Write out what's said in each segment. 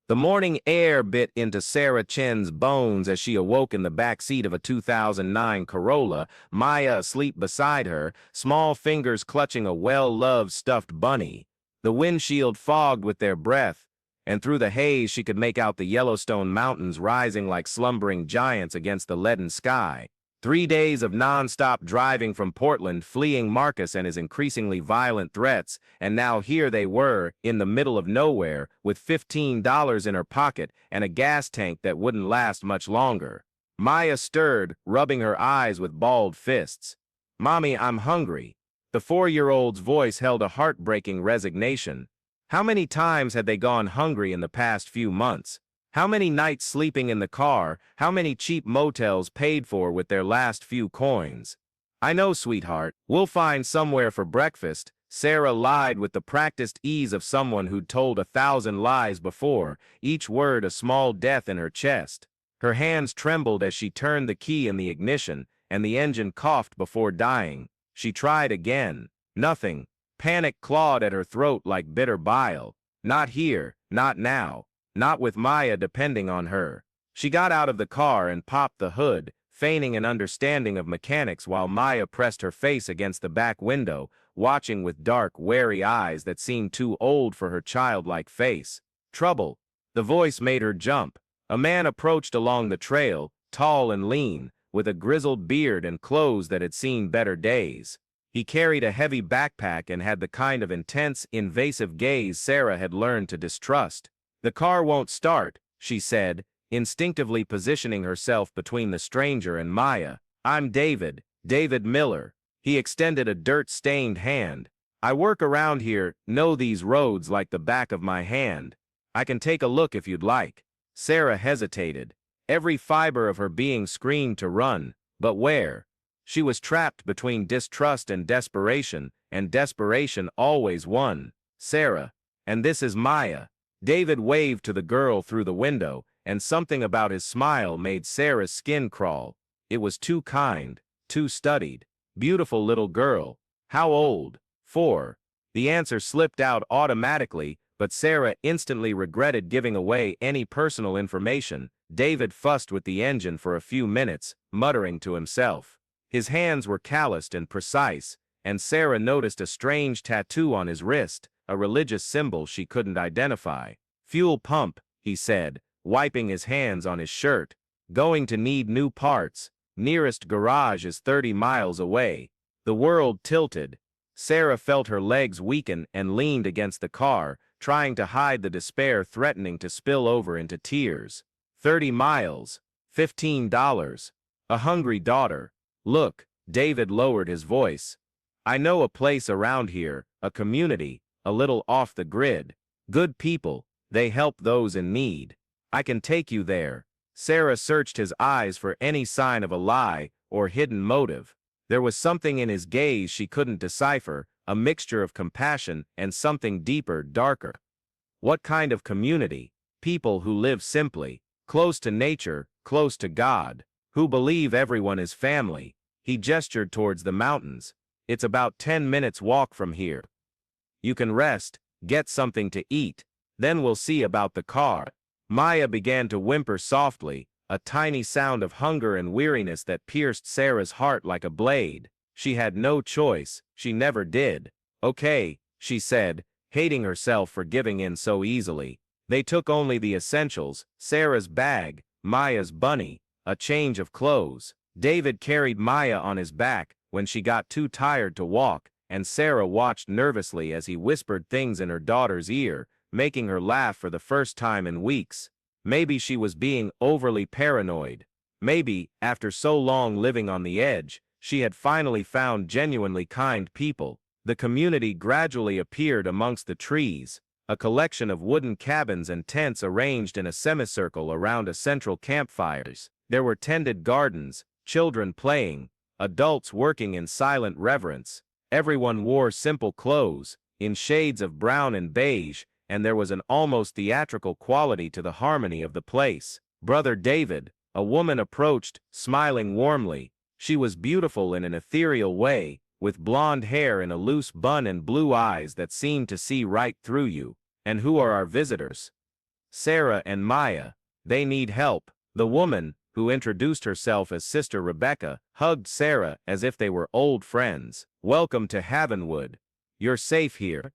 The morning air bit into Sarah Chen's bones as she awoke in the back seat of a 2009 Corolla, Maya asleep beside her, small fingers clutching a well-loved stuffed bunny. The windshield fogged with their breath, and through the haze she could make out the Yellowstone mountains rising like slumbering giants against the leaden sky. 3 days of non-stop driving from Portland, fleeing Marcus and his increasingly violent threats, and now here they were, in the middle of nowhere, with $15 in her pocket and a gas tank that wouldn't last much longer. Maya stirred, rubbing her eyes with balled fists. "Mommy, I'm hungry." The 4-year-old's voice held a heartbreaking resignation. How many times had they gone hungry in the past few months? How many nights sleeping in the car, how many cheap motels paid for with their last few coins? "I know, sweetheart. We'll find somewhere for breakfast," Sarah lied with the practiced ease of someone who'd told 1,000 lies before, each word a small death in her chest. Her hands trembled as she turned the key in the ignition, and the engine coughed before dying. She tried again. Nothing. Panic clawed at her throat like bitter bile. Not here, not now. Not with Maya depending on her. She got out of the car and popped the hood, feigning an understanding of mechanics while Maya pressed her face against the back window, watching with dark, wary eyes that seemed too old for her childlike face. "Trouble." The voice made her jump. A man approached along the trail, tall and lean, with a grizzled beard and clothes that had seen better days. He carried a heavy backpack and had the kind of intense, invasive gaze Sarah had learned to distrust. "The car won't start," she said, instinctively positioning herself between the stranger and Maya. "I'm David Miller." He extended a dirt-stained hand. "I work around here, know these roads like the back of my hand. I can take a look if you'd like." Sarah hesitated. Every fiber of her being screamed to run, but where? She was trapped between distrust and desperation always won. "Sarah, and this is Maya." David waved to the girl through the window, and something about his smile made Sarah's skin crawl. It was too kind, too studied. Beautiful little girl. How old? 4. The answer slipped out automatically, but Sarah instantly regretted giving away any personal information. David fussed with the engine for a few minutes, muttering to himself. His hands were calloused and precise, and Sarah noticed a strange tattoo on his wrist, a religious symbol she couldn't identify. "Fuel pump," he said, wiping his hands on his shirt. "Going to need new parts. Nearest garage is 30 miles away." The world tilted. Sarah felt her legs weaken and leaned against the car, trying to hide the despair threatening to spill over into tears. 30 miles. $15. A hungry daughter. "Look," David lowered his voice. "I know a place around here, a community, a little off the grid. Good people, they help those in need. I can take you there." Sarah searched his eyes for any sign of a lie or hidden motive. There was something in his gaze she couldn't decipher, a mixture of compassion and something deeper, darker. What kind of community? People who live simply, close to nature, close to God, who believe everyone is family. He gestured towards the mountains. "It's about 10 minutes walk from here. You can rest, get something to eat, then we'll see about the car." Maya began to whimper softly, a tiny sound of hunger and weariness that pierced Sarah's heart like a blade. She had no choice, she never did. "Okay," she said, hating herself for giving in so easily. They took only the essentials: Sarah's bag, Maya's bunny, a change of clothes. David carried Maya on his back when she got too tired to walk, and Sarah watched nervously as he whispered things in her daughter's ear, making her laugh for the first time in weeks. Maybe she was being overly paranoid. Maybe, after so long living on the edge, she had finally found genuinely kind people. The community gradually appeared amongst the trees, a collection of wooden cabins and tents arranged in a semicircle around a central campfire. There were tended gardens, children playing, adults working in silent reverence. Everyone wore simple clothes, in shades of brown and beige, and there was an almost theatrical quality to the harmony of the place. "Brother David," a woman approached, smiling warmly. She was beautiful in an ethereal way, with blonde hair in a loose bun and blue eyes that seemed to see right through you. "And who are our visitors?" Sarah and Maya. They need help. The woman, who introduced herself as Sister Rebecca, hugged Sarah as if they were old friends. Welcome to Havenwood. You're safe here.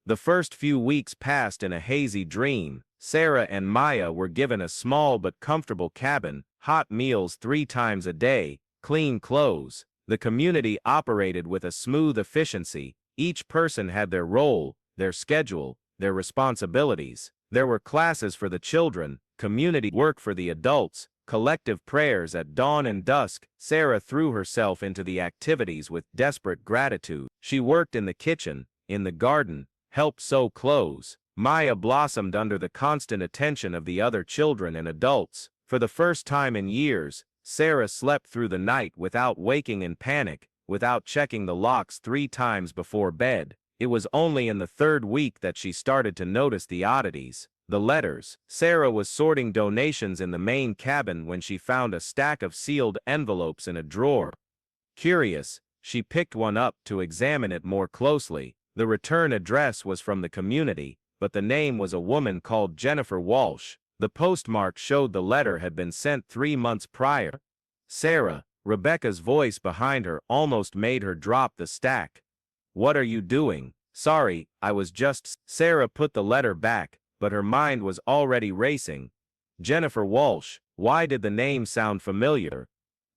The first few weeks passed in a hazy dream. Sarah and Maya were given a small but comfortable cabin, hot meals 3 times a day, clean clothes. The community operated with a smooth efficiency. Each person had their role, their schedule, their responsibilities. There were classes for the children, community work for the adults, collective prayers at dawn and dusk. Sarah threw herself into the activities with desperate gratitude. She worked in the kitchen, in the garden, helped sew clothes. Maya blossomed under the constant attention of the other children and adults. For the first time in years, Sarah slept through the night without waking in panic, without checking the locks 3 times before bed. It was only in the 3rd week that she started to notice the oddities. The letters. Sarah was sorting donations in the main cabin when she found a stack of sealed envelopes in a drawer. Curious, she picked one up to examine it more closely. The return address was from the community, but the name was a woman called Jennifer Walsh. The postmark showed the letter had been sent 3 months prior. Sarah, Rebecca's voice behind her almost made her drop the stack. What are you doing? Sorry, I was just... Sarah put the letter back, but her mind was already racing. Jennifer Walsh, why did the name sound familiar?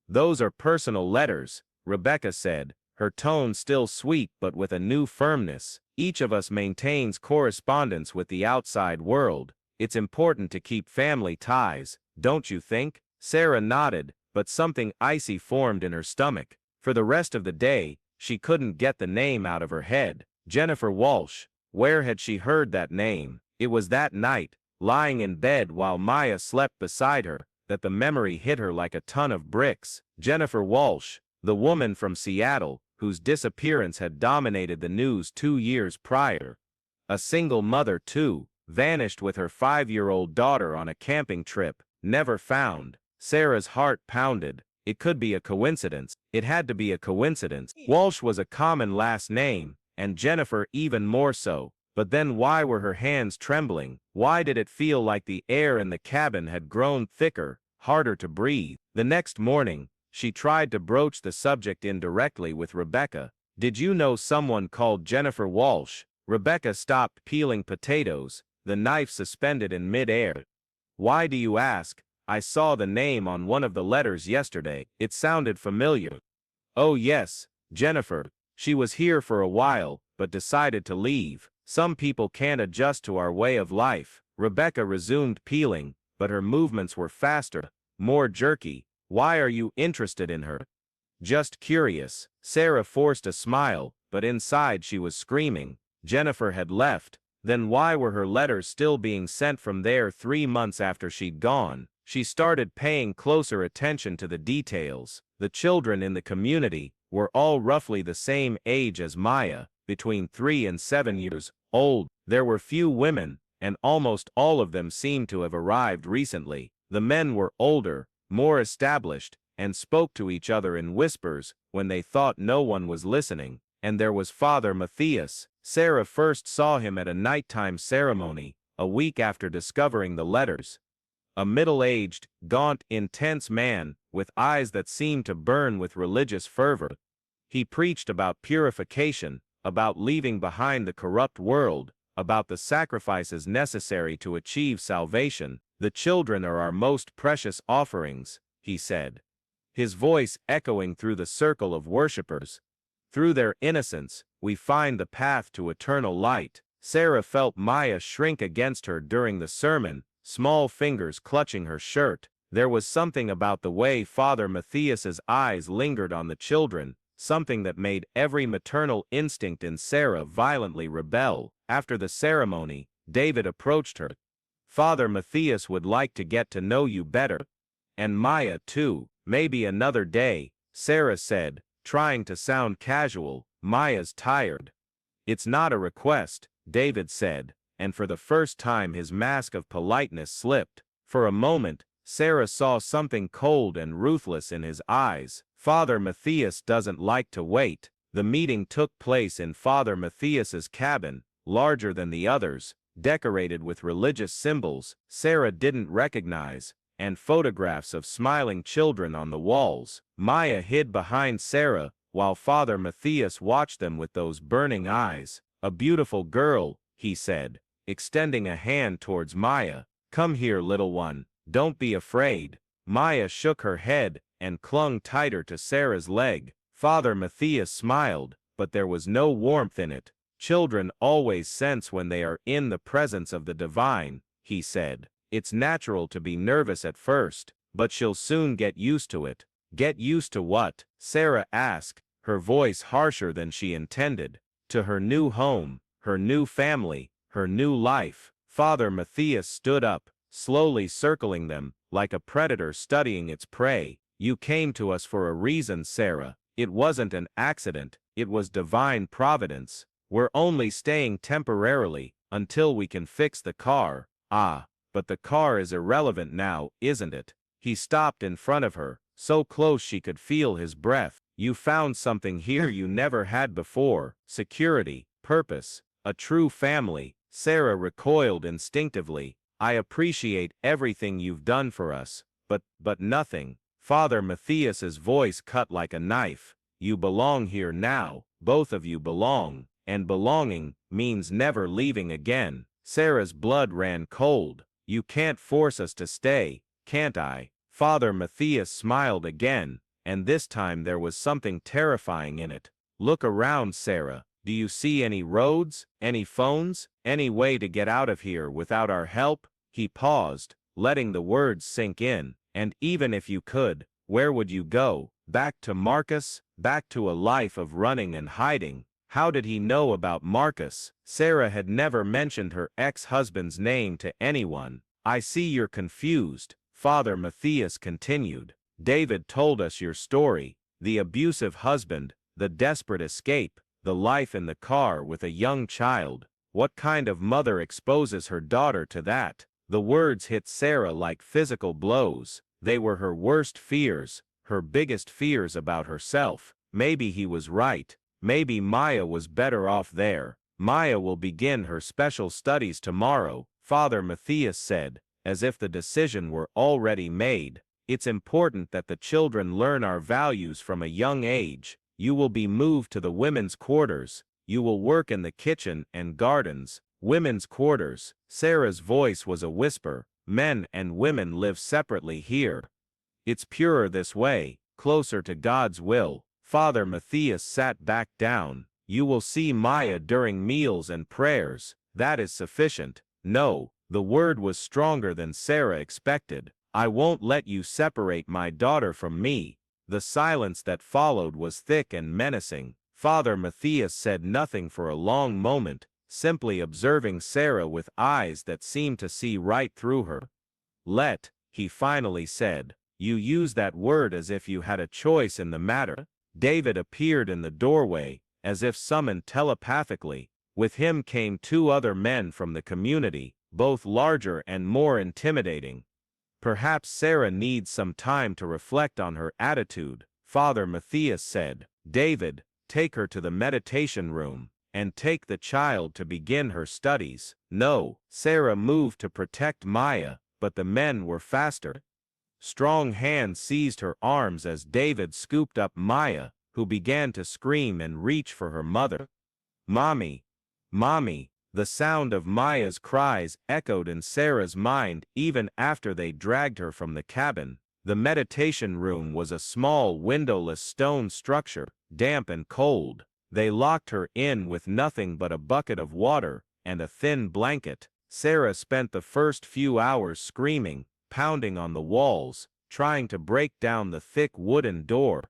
Those are personal letters, Rebecca said, her tone still sweet but with a new firmness. Each of us maintains correspondence with the outside world. It's important to keep family ties, don't you think? Sarah nodded, but something icy formed in her stomach. For the rest of the day, she couldn't get the name out of her head. Jennifer Walsh. Where had she heard that name? It was that night, lying in bed while Maya slept beside her, that the memory hit her like a ton of bricks. Jennifer Walsh, the woman from Seattle, whose disappearance had dominated the news 2 years prior. A single mother too, vanished with her 5-year-old daughter on a camping trip, never found. Sarah's heart pounded. It could be a coincidence. It had to be a coincidence. Walsh was a common last name, and Jennifer even more so. But then why were her hands trembling? Why did it feel like the air in the cabin had grown thicker, harder to breathe? The next morning, she tried to broach the subject indirectly with Rebecca. Did you know someone called Jennifer Walsh? Rebecca stopped peeling potatoes, the knife suspended in mid-air. Why do you ask? I saw the name on one of the letters yesterday. It sounded familiar. Oh yes, Jennifer. She was here for a while, but decided to leave. Some people can't adjust to our way of life. Rebecca resumed peeling, but her movements were faster, more jerky. Why are you interested in her? Just curious. Sarah forced a smile, but inside she was screaming. Jennifer had left. Then why were her letters still being sent from there 3 months after she'd gone? She started paying closer attention to the details. The children in the community were all roughly the same age as Maya, between 3 and 7 years old. There were few women, and almost all of them seemed to have arrived recently. The men were older, more established, and spoke to each other in whispers when they thought no one was listening. And there was Father Matthias. Sarah first saw him at a nighttime ceremony, a week after discovering the letters. A middle-aged, gaunt, intense man, with eyes that seemed to burn with religious fervor. He preached about purification, about leaving behind the corrupt world, about the sacrifices necessary to achieve salvation. The children are our most precious offerings, he said, his voice echoing through the circle of worshippers. Through their innocence, we find the path to eternal light. Sarah felt Maya shrink against her during the sermon, small fingers clutching her shirt. There was something about the way Father Matthias's eyes lingered on the children, something that made every maternal instinct in Sarah violently rebel. After the ceremony, David approached her. Father Matthias would like to get to know you better. And Maya too. Maybe another day, Sarah said, trying to sound casual. Maya's tired. It's not a request, David said, and for the first time his mask of politeness slipped. For a moment, Sarah saw something cold and ruthless in his eyes. Father Matthias doesn't like to wait. The meeting took place in Father Matthias's cabin, larger than the others, decorated with religious symbols Sarah didn't recognize, and photographs of smiling children on the walls. Maya hid behind Sarah, while Father Matthias watched them with those burning eyes. "A beautiful girl," he said, extending a hand towards Maya. "Come here, little one, don't be afraid." Maya shook her head and clung tighter to Sarah's leg. Father Matthias smiled, but there was no warmth in it. "Children always sense when they are in the presence of the divine," he said. "It's natural to be nervous at first, but she'll soon get used to it." "Get used to what?" Sarah asked, her voice harsher than she intended. "To her new home, her new family, her new life." Father Matthias stood up, slowly circling them, like a predator studying its prey. "You came to us for a reason, Sarah. It wasn't an accident, it was divine providence. We're only staying temporarily, until we can fix the car." "Ah, but the car is irrelevant now, isn't it?" He stopped in front of her, so close she could feel his breath. "You found something here you never had before: security, purpose, a true family." Sarah recoiled instinctively. "I appreciate everything you've done for us, but nothing." Father Matthias's voice cut like a knife. "You belong here now, both of you belong, and belonging means never leaving again." Sarah's blood ran cold. "You can't force us to stay, can't I?" Father Matthias smiled again, and this time there was something terrifying in it. "Look around, Sarah. Do you see any roads, any phones, any way to get out of here without our help?" He paused, letting the words sink in. "And even if you could, where would you go? Back to Marcus? Back to a life of running and hiding?" How did he know about Marcus? Sarah had never mentioned her ex-husband's name to anyone. "I see you're confused," Father Matthias continued. "David told us your story: the abusive husband, the desperate escape, the life in the car with a young child. What kind of mother exposes her daughter to that?" The words hit Sarah like physical blows. They were her worst fears, her biggest fears about herself. Maybe he was right. Maybe Maya was better off there. "Maya will begin her special studies tomorrow," Father Matthias said, as if the decision were already made. "It's important that the children learn our values from a young age. You will be moved to the women's quarters. You will work in the kitchen and gardens." Women's quarters. Sarah's voice was a whisper. "Men and women live separately here. It's purer this way, closer to God's will." Father Matthias sat back down. "You will see Maya during meals and prayers. That is sufficient." "No." The word was stronger than Sarah expected. "I won't let you separate my daughter from me." The silence that followed was thick and menacing. Father Matthias said nothing for a long moment, simply observing Sarah with eyes that seemed to see right through her. "Let," he finally said. "You use that word as if you had a choice in the matter." David appeared in the doorway, as if summoned telepathically. With him came two other men from the community, both larger and more intimidating. "Perhaps Sarah needs some time to reflect on her attitude," Father Matthias said. "David, take her to the meditation room, and take the child to begin her studies." "No." Sarah moved to protect Maya, but the men were faster. Strong hands seized her arms as David scooped up Maya, who began to scream and reach for her mother. "Mommy! Mommy!" The sound of Maya's cries echoed in Sarah's mind even after they dragged her from the cabin. The meditation room was a small windowless stone structure, damp and cold. They locked her in with nothing but a bucket of water and a thin blanket. Sarah spent the first few hours screaming, pounding on the walls, trying to break down the thick wooden door.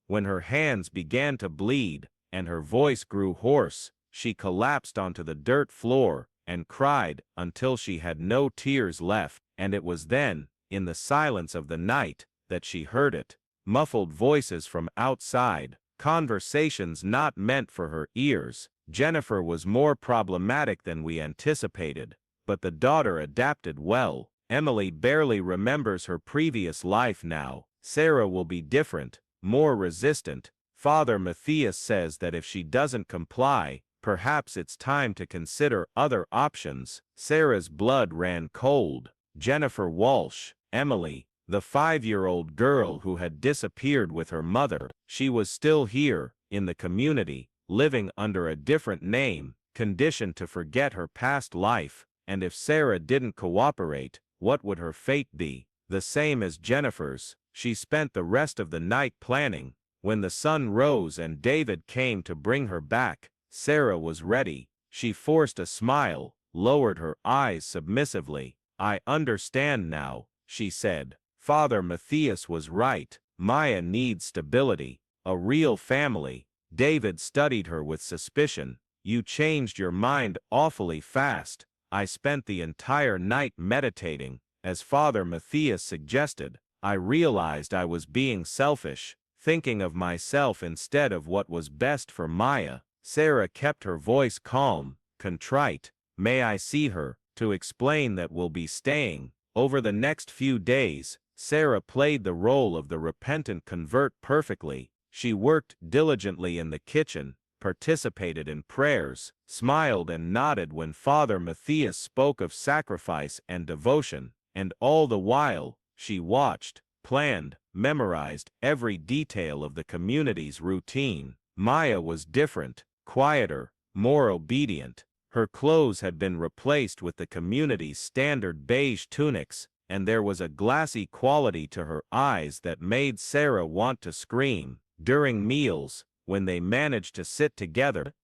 When her hands began to bleed, and her voice grew hoarse, she collapsed onto the dirt floor and cried until she had no tears left, and it was then, in the silence of the night, that she heard it. Muffled voices from outside, conversations not meant for her ears. Jennifer was more problematic than we anticipated, but the daughter adapted well. Emily barely remembers her previous life now. Sarah will be different, more resistant. Father Matthias says that if she doesn't comply, Perhaps it's time to consider other options. Sarah's blood ran cold. Jennifer Walsh, Emily, the 5-year-old girl who had disappeared with her mother. She was still here, in the community, living under a different name, conditioned to forget her past life, and if Sarah didn't cooperate, what would her fate be? The same as Jennifer's. She spent the rest of the night planning. When the sun rose and David came to bring her back, Sarah was ready. She forced a smile, lowered her eyes submissively. "I understand now," she said. "Father Matthias was right. Maya needs stability, a real family." David studied her with suspicion. "You changed your mind awfully fast." "I spent the entire night meditating, as Father Matthias suggested. I realized I was being selfish, thinking of myself instead of what was best for Maya." Sarah kept her voice calm, contrite. "May I see her, to explain that we'll be staying?" Over the next few days, Sarah played the role of the repentant convert perfectly. She worked diligently in the kitchen, participated in prayers, smiled and nodded when Father Matthias spoke of sacrifice and devotion, and all the while, she watched, planned, memorized every detail of the community's routine. Maya was different, quieter, more obedient. Her clothes had been replaced with the community's standard beige tunics, and there was a glassy quality to her eyes that made Sarah want to scream. During meals, when they managed to sit together,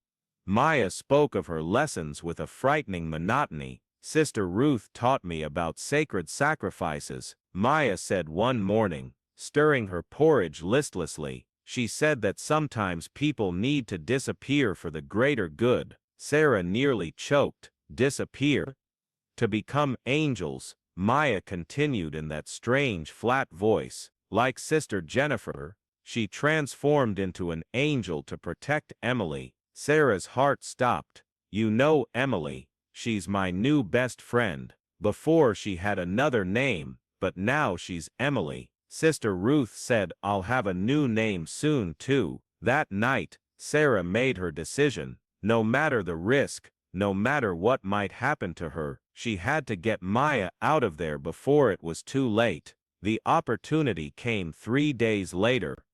Maya spoke of her lessons with a frightening monotony. "Sister Ruth taught me about sacred sacrifices," Maya said one morning, stirring her porridge listlessly. "She said that sometimes people need to disappear for the greater good." Sarah nearly choked. "Disappear? To become angels," Maya continued in that strange flat voice. "Like Sister Jennifer, she transformed into an angel to protect Emily." Sarah's heart stopped. "You know Emily, she's my new best friend. Before she had another name, but now she's Emily." Sister Ruth said, "I'll have a new name soon too." That night, Sarah made her decision. No matter the risk, no matter what might happen to her, she had to get Maya out of there before it was too late. The opportunity came 3 days later.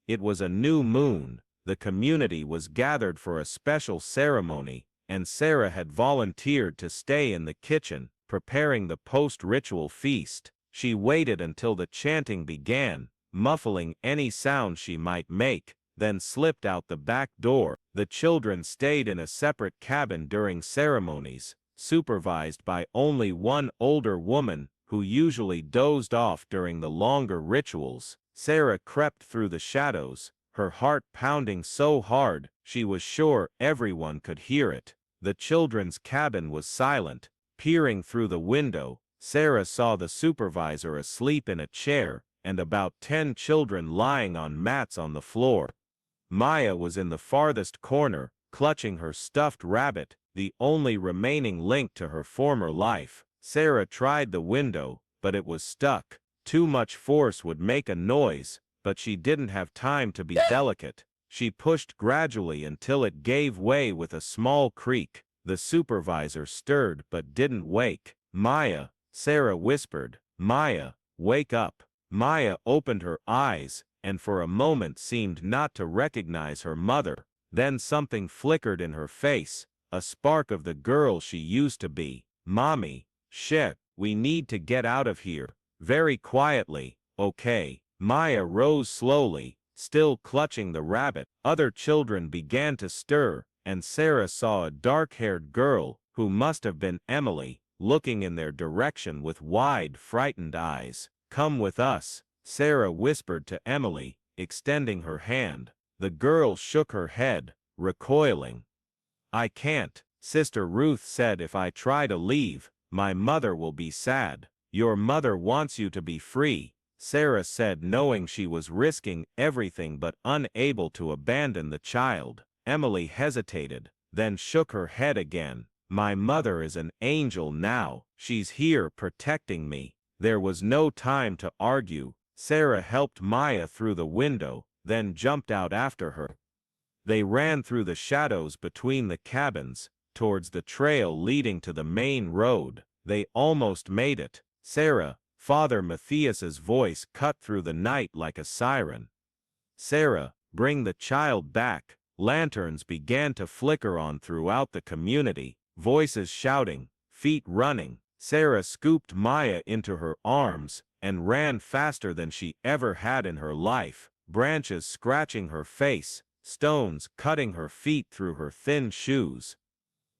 It was a new moon. The community was gathered for a special ceremony, and Sarah had volunteered to stay in the kitchen, preparing the post-ritual feast. She waited until the chanting began, muffling any sound she might make, then slipped out the back door. The children stayed in a separate cabin during ceremonies, supervised by only one older woman, who usually dozed off during the longer rituals. Sarah crept through the shadows, her heart pounding so hard she was sure everyone could hear it. The children's cabin was silent. Peering through the window, Sarah saw the supervisor asleep in a chair, and about 10 children lying on mats on the floor. Maya was in the farthest corner, clutching her stuffed rabbit, the only remaining link to her former life. Sarah tried the window, but it was stuck. Too much force would make a noise, but she didn't have time to be delicate. She pushed gradually until it gave way with a small creak. The supervisor stirred but didn't wake. "Maya," Sarah whispered. "Maya, wake up." Maya opened her eyes, and for a moment seemed not to recognize her mother. Then something flickered in her face, a spark of the girl she used to be. "Mommy, shit, we need to get out of here." Very quietly, "Okay." Maya rose slowly, still clutching the rabbit. Other children began to stir, and Sarah saw a dark-haired girl, who must have been Emily, looking in their direction with wide, frightened eyes. "Come with us," Sarah whispered to Emily, extending her hand. The girl shook her head, recoiling. "I can't," Sister Ruth said. "If I try to leave, my mother will be sad." "Your mother wants you to be free," Sarah said, knowing she was risking everything but unable to abandon the child. Emily hesitated, then shook her head again. "My mother is an angel now. She's here protecting me." There was no time to argue. Sarah helped Maya through the window, then jumped out after her. They ran through the shadows between the cabins, towards the trail leading to the main road. They almost made it. Sarah, Father Matthias's voice cut through the night like a siren. Sarah, bring the child back. Lanterns began to flicker on throughout the community, voices shouting, feet running. Sarah scooped Maya into her arms and ran faster than she ever had in her life, branches scratching her face, stones cutting her feet through her thin shoes.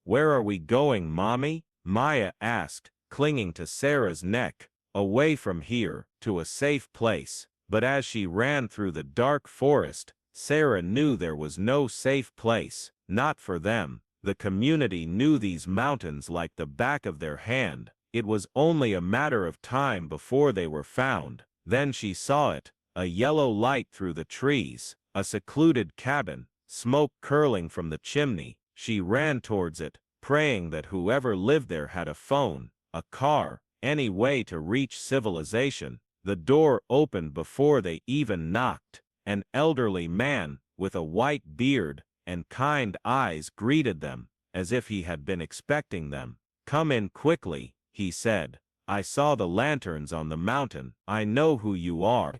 "Where are we going, Mommy?" Maya asked, clinging to Sarah's neck. "Away from here, to a safe place." But as she ran through the dark forest, Sarah knew there was no safe place, not for them. The community knew these mountains like the back of their hand. It was only a matter of time before they were found. Then she saw it, a yellow light through the trees, a secluded cabin, smoke curling from the chimney. She ran towards it, praying that whoever lived there had a phone, a car, any way to reach civilization. The door opened before they even knocked. An elderly man, with a white beard and kind eyes, greeted them, as if he had been expecting them. "Come in quickly," he said. "I saw the lanterns on the mountain. I know who you are."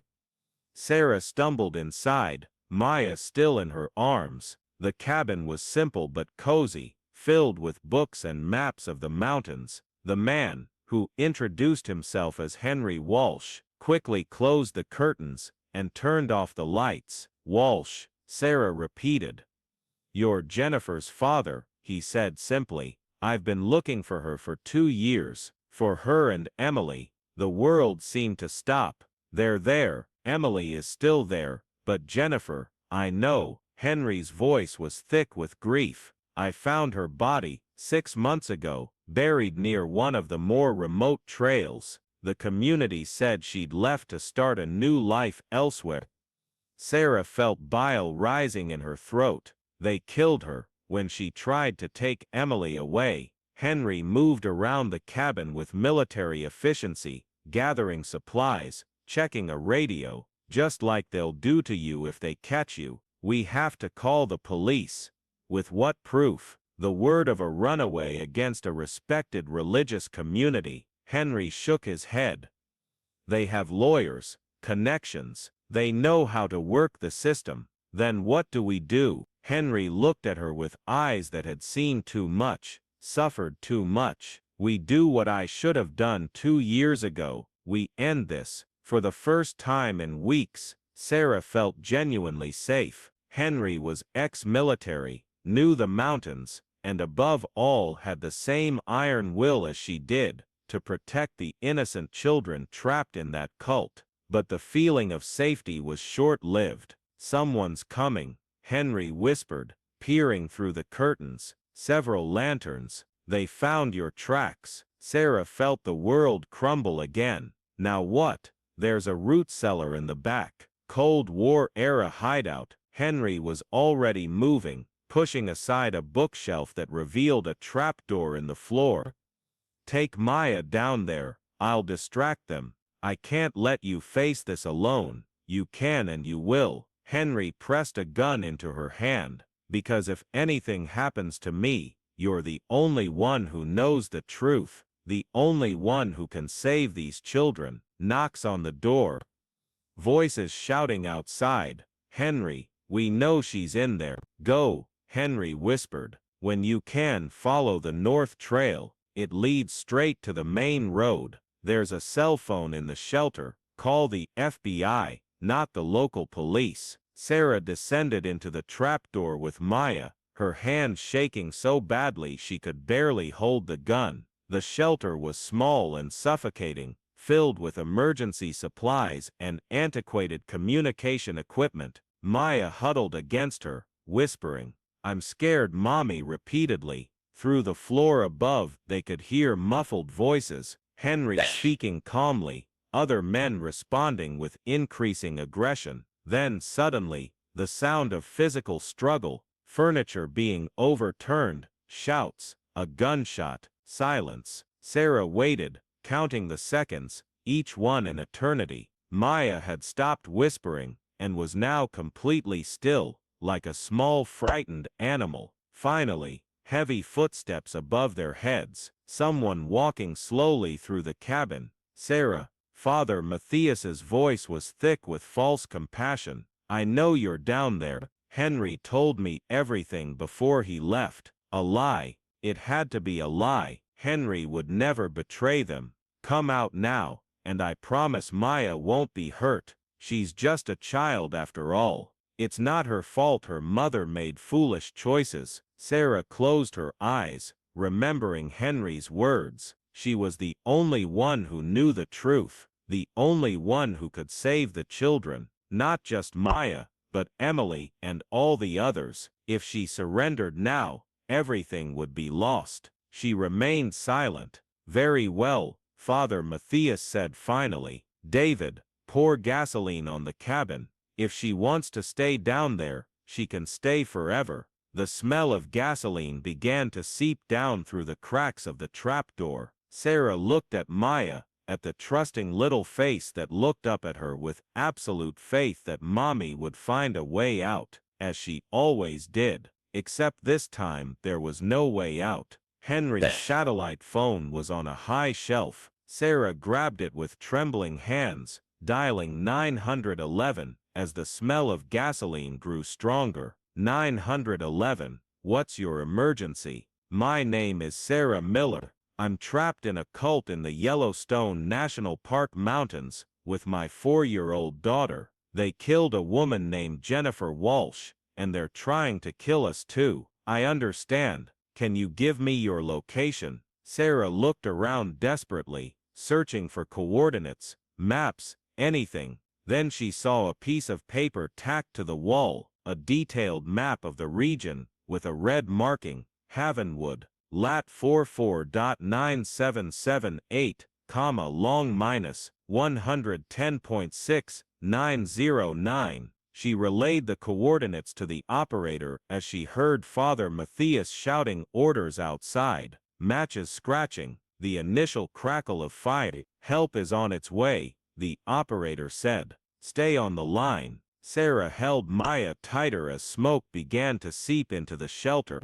Sarah stumbled inside, Maya still in her arms. The cabin was simple but cozy, filled with books and maps of the mountains. The man, who introduced himself as Henry Walsh, quickly closed the curtains and turned off the lights. "Walsh," Sarah repeated. "You're Jennifer's father," he said simply. "I've been looking for her for 2 years, for her and Emily." The world seemed to stop. "They're there, Emily is still there, but Jennifer, I know." Henry's voice was thick with grief. "I found her body 6 months ago, buried near one of the more remote trails. The community said she'd left to start a new life elsewhere." Sarah felt bile rising in her throat. They killed her when she tried to take Emily away. Henry moved around the cabin with military efficiency, gathering supplies, checking a radio, "just like they'll do to you if they catch you. We have to call the police." "With what proof?" "The word of a runaway against a respected religious community." Henry shook his head. "They have lawyers, connections. They know how to work the system." "Then what do we do?" Henry looked at her with eyes that had seen too much, suffered too much. "We do what I should have done 2 years ago. We end this." For the first time in weeks, Sarah felt genuinely safe. Henry was ex-military, knew the mountains, and above all had the same iron will as she did, to protect the innocent children trapped in that cult. But the feeling of safety was short-lived. "Someone's coming," Henry whispered, peering through the curtains. "Several lanterns. They found your tracks." Sarah felt the world crumble again. Now what? "There's a root cellar in the back. Cold War-era hideout." Henry was already moving, pushing aside a bookshelf that revealed a trapdoor in the floor. "Take Maya down there. I'll distract them. I can't let you face this alone." "You can and you will." Henry pressed a gun into her hand. "Because if anything happens to me, you're the only one who knows the truth, the only one who can save these children." Knocks on the door. Voices shouting outside. "Henry, we know she's in there." "Go," Henry whispered. "When you can, follow the north trail. It leads straight to the main road. There's a cell phone in the shelter. Call the FBI, not the local police." Sarah descended into the trapdoor with Maya, her hand shaking so badly she could barely hold the gun. The shelter was small and suffocating, filled with emergency supplies and antiquated communication equipment. Maya huddled against her, whispering, "I'm scared, Mommy," repeatedly. Through the floor above, they could hear muffled voices, Henry speaking calmly, other men responding with increasing aggression. Then suddenly, the sound of physical struggle, furniture being overturned, shouts, a gunshot, silence. Sarah waited, counting the seconds, each one an eternity. Maya had stopped whispering, and was now completely still, like a small frightened animal. Finally, heavy footsteps above their heads, someone walking slowly through the cabin. Sarah. Father Matthias's voice was thick with false compassion. I know you're down there. Henry told me everything before he left. A lie. It had to be a lie. Henry would never betray them. Come out now, and I promise Maya won't be hurt. She's just a child after all. It's not her fault her mother made foolish choices. Sarah closed her eyes, remembering Henry's words. She was the only one who knew the truth, the only one who could save the children, not just Maya, but Emily and all the others. If she surrendered now, everything would be lost. She remained silent. Very well, Father Matthias said finally. David, pour gasoline on the cabin. If she wants to stay down there, she can stay forever. The smell of gasoline began to seep down through the cracks of the trapdoor. Sarah looked at Maya, at the trusting little face that looked up at her with absolute faith that Mommy would find a way out, as she always did. Except this time there was no way out. Henry's satellite phone was on a high shelf. Sarah grabbed it with trembling hands, dialing 911, as the smell of gasoline grew stronger. 911, what's your emergency? My name is Sarah Miller. I'm trapped in a cult in the Yellowstone National Park mountains with my 4-year-old daughter. They killed a woman named Jennifer Walsh, and they're trying to kill us too. I understand. Can you give me your location? Sarah looked around desperately, searching for coordinates, maps, anything. Then she saw a piece of paper tacked to the wall, a detailed map of the region, with a red marking, Havenwood, lat 44.9778, long minus 110.6909. She relayed the coordinates to the operator as she heard Father Matthias shouting orders outside, matches scratching, the initial crackle of fire. Help is on its way, the operator said. Stay on the line. Sarah held Maya tighter as smoke began to seep into the shelter.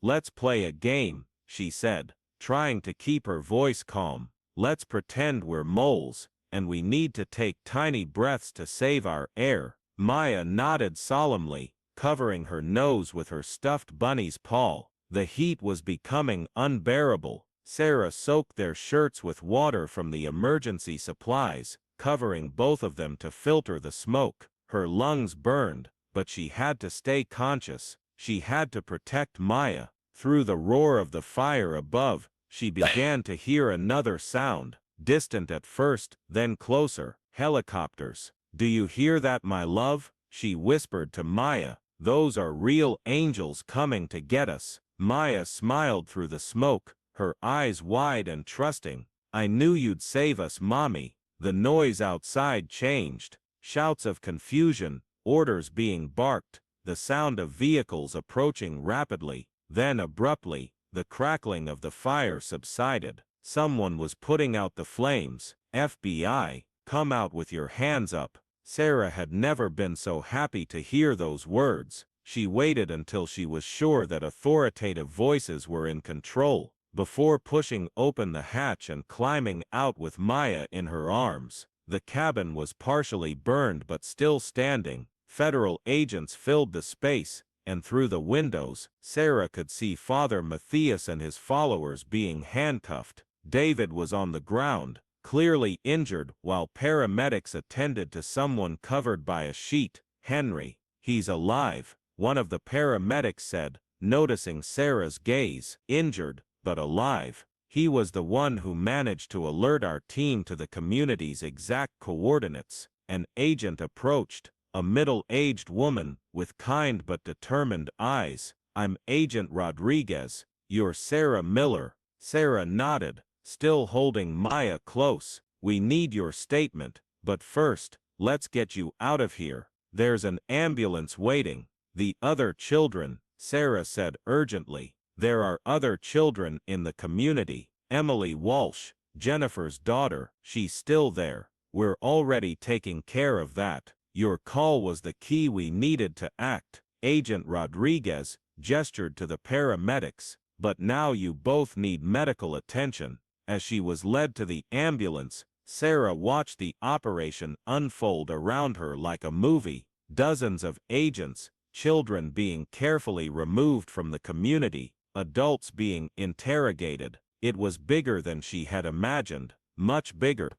Let's play a game, she said, trying to keep her voice calm. Let's pretend we're moles, and we need to take tiny breaths to save our air. Maya nodded solemnly, covering her nose with her stuffed bunny's paw. The heat was becoming unbearable. Sarah soaked their shirts with water from the emergency supplies, covering both of them to filter the smoke. Her lungs burned, but she had to stay conscious. She had to protect Maya. Through the roar of the fire above, she began to hear another sound, distant at first, then closer. Helicopters. Do you hear that, my love? She whispered to Maya. Those are real angels coming to get us. Maya smiled through the smoke, her eyes wide and trusting. I knew you'd save us, Mommy. The noise outside changed. Shouts of confusion, orders being barked, the sound of vehicles approaching rapidly. Then abruptly, the crackling of the fire subsided. Someone was putting out the flames. FBI, come out with your hands up. Sarah had never been so happy to hear those words. She waited until she was sure that authoritative voices were in control, before pushing open the hatch and climbing out with Maya in her arms. The cabin was partially burned but still standing. Federal agents filled the space, and through the windows, Sarah could see Father Matthias and his followers being handcuffed. David was on the ground, clearly injured, while paramedics attended to someone covered by a sheet. Henry, he's alive, one of the paramedics said, noticing Sarah's gaze. Injured, but alive. He was the one who managed to alert our team to the community's exact coordinates. An agent approached, a middle-aged woman with kind but determined eyes. I'm Agent Rodriguez. You're Sarah Miller. Sarah nodded, still holding Maya close. We need your statement, but first, let's get you out of here. There's an ambulance waiting. The other children, Sarah said urgently. There are other children in the community. Emily Walsh, Jennifer's daughter, she's still there. We're already taking care of that. Your call was the key we needed to act. Agent Rodriguez gestured to the paramedics. "But now you both need medical attention." As she was led to the ambulance, Sarah watched the operation unfold around her like a movie. Dozens of agents, children being carefully removed from the community, adults being interrogated. It was bigger than she had imagined, much bigger.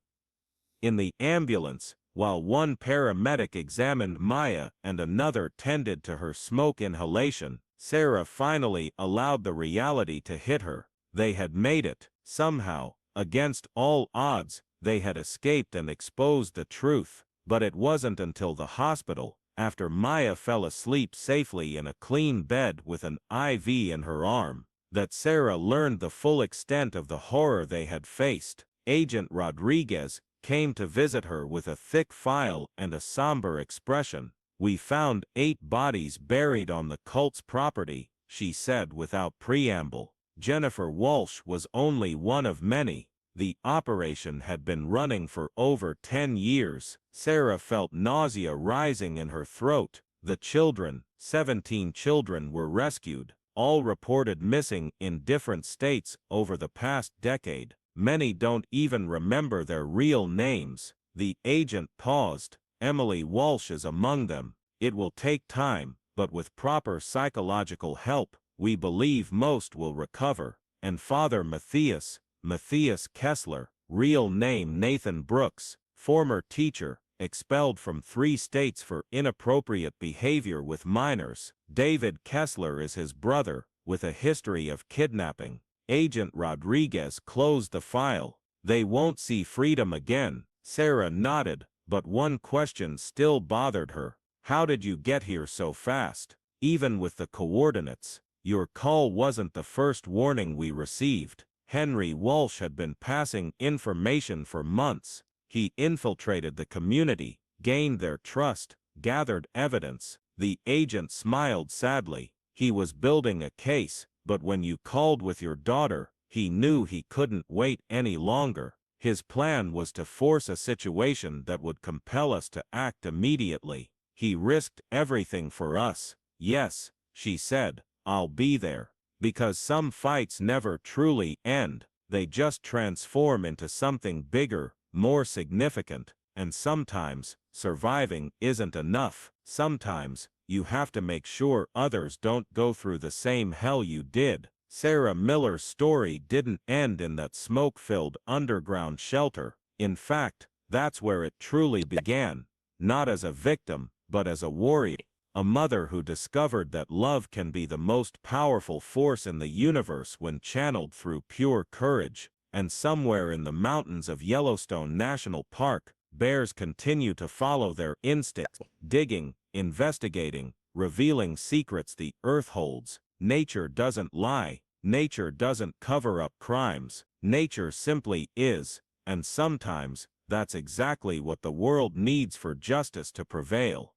In the ambulance, while one paramedic examined Maya and another tended to her smoke inhalation, Sarah finally allowed the reality to hit her. They had made it. Somehow, against all odds, they had escaped and exposed the truth. But it wasn't until the hospital, after Maya fell asleep safely in a clean bed with an IV in her arm, that Sarah learned the full extent of the horror they had faced. Agent Rodriguez came to visit her with a thick file and a somber expression. "We found 8 bodies buried on the cult's property," she said without preamble. Jennifer Walsh was only one of many. The operation had been running for over 10 years. Sarah felt nausea rising in her throat. The children, 17 children, were rescued, all reported missing in different states over the past decade. Many don't even remember their real names. The agent paused. "Emily Walsh is among them. It will take time, but with proper psychological help, we believe most will recover." And Father Matthias Kessler, real name Nathan Brooks, former teacher, expelled from 3 states for inappropriate behavior with minors. David Kessler is his brother, with a history of kidnapping. Agent Rodriguez closed the file. "They won't see freedom again." Sarah nodded, but one question still bothered her. "How did you get here so fast? Even with the coordinates?" "Your call wasn't the first warning we received." Henry Walsh had been passing information for months. He infiltrated the community, gained their trust, gathered evidence. The agent smiled sadly. "He was building a case, but when you called with your daughter, he knew he couldn't wait any longer. His plan was to force a situation that would compel us to act immediately. He risked everything for us." "Yes," she said, "I'll be there." Because some fights never truly end. They just transform into something bigger, more significant. And sometimes, surviving isn't enough. Sometimes, you have to make sure others don't go through the same hell you did. Sarah Miller's story didn't end in that smoke-filled underground shelter. In fact, that's where it truly began. Not as a victim, but as a warrior. A mother who discovered that love can be the most powerful force in the universe when channeled through pure courage. And somewhere in the mountains of Yellowstone National Park, bears continue to follow their instincts, digging, investigating, revealing secrets the earth holds. Nature doesn't lie. Nature doesn't cover up crimes. Nature simply is. And sometimes, that's exactly what the world needs for justice to prevail.